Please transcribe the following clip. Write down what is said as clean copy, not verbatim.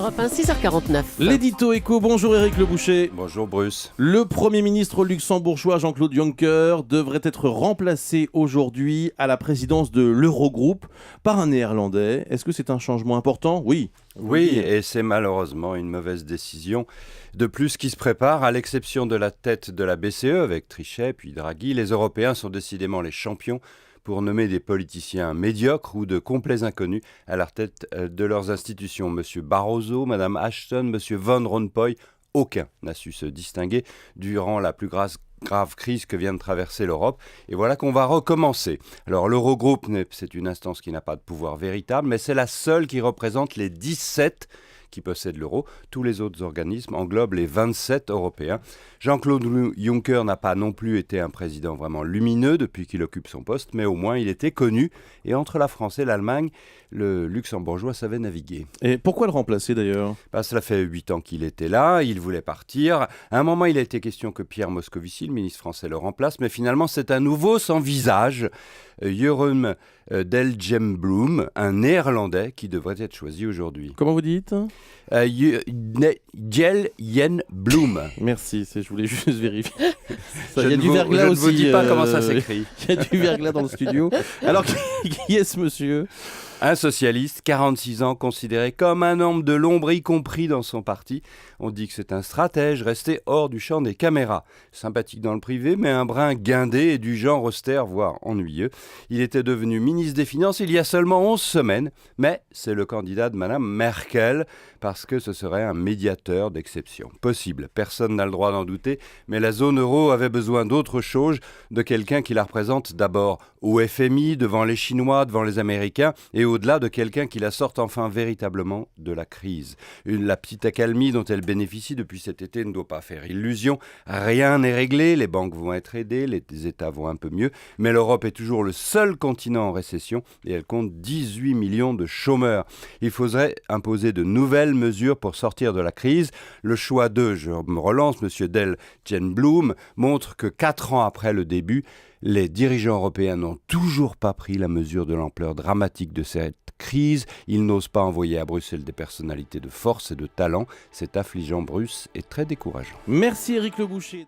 Europe 1, 6h49. L'édito éco, bonjour Éric Le Boucher. Bonjour Bruce. Le Premier ministre luxembourgeois Jean-Claude Juncker devrait être remplacé aujourd'hui à la présidence de l'Eurogroupe par un Néerlandais. Est-ce que c'est un changement important ? Oui. Oui, et c'est malheureusement une mauvaise décision. De plus, qui se prépare, à l'exception de la tête de la BCE avec Trichet puis Draghi, les Européens sont décidément les champions pour nommer des politiciens médiocres ou de complets inconnus à la tête de leurs institutions. Monsieur Barroso, Madame Ashton, Monsieur Van Rompuy, aucun n'a su se distinguer durant la plus grave crise que vient de traverser l'Europe. Et voilà qu'on va recommencer. Alors l'Eurogroupe, c'est une instance qui n'a pas de pouvoir véritable, mais c'est la seule qui représente les 17 qui possèdent l'euro. Tous les autres organismes englobent les 27 Européens. Jean-Claude Juncker n'a pas non plus été un président vraiment lumineux depuis qu'il occupe son poste, mais au moins il était connu. Et entre la France et l'Allemagne, le luxembourgeois savait naviguer. Et pourquoi le remplacer d'ailleurs ? Cela fait 8 ans qu'il était là, il voulait partir. À un moment, il a été question que Pierre Moscovici, le ministre français, le remplace, mais finalement, c'est un nouveau sans visage, Jeroen Dijsselbloem, un Néerlandais qui devrait être choisi aujourd'hui. Comment vous dites ? Dijsselbloem. Merci, je voulais juste vérifier. Je ne vous dis pas comment ça s'écrit. Il y a du verglas dans le studio. Alors, qui est ce monsieur ? Un socialiste, 46 ans, considéré comme un homme de l'ombre, y compris dans son parti. On dit que c'est un stratège resté hors du champ des caméras. Sympathique dans le privé, mais un brin guindé et du genre austère, voire ennuyeux. Il était devenu ministre des Finances il y a seulement 11 semaines, mais c'est le candidat de Madame Merkel, parce que ce serait un médiateur d'exception. Possible, personne n'a le droit d'en douter, mais la zone euro avait besoin d'autre chose, de quelqu'un qui la représente d'abord au FMI, devant les Chinois, devant les Américains, et au-delà de quelqu'un qui la sorte enfin véritablement de la crise. La petite accalmie dont elle bénéficie depuis cet été ne doit pas faire illusion. Rien n'est réglé, les banques vont être aidées, les États vont un peu mieux, mais l'Europe est toujours le seul continent en récession et elle compte 18 millions de chômeurs. Il faudrait imposer de nouvelles mesures pour sortir de la crise. Le choix je me relance, M. Dijsselbloem, montre que 4 ans après le début, les dirigeants européens n'ont toujours pas pris la mesure de l'ampleur dramatique de cette crise. Ils n'osent pas envoyer à Bruxelles des personnalités de force et de talent. C'est affligeant, Bruce, et très décourageant. Merci Éric Le Boucher.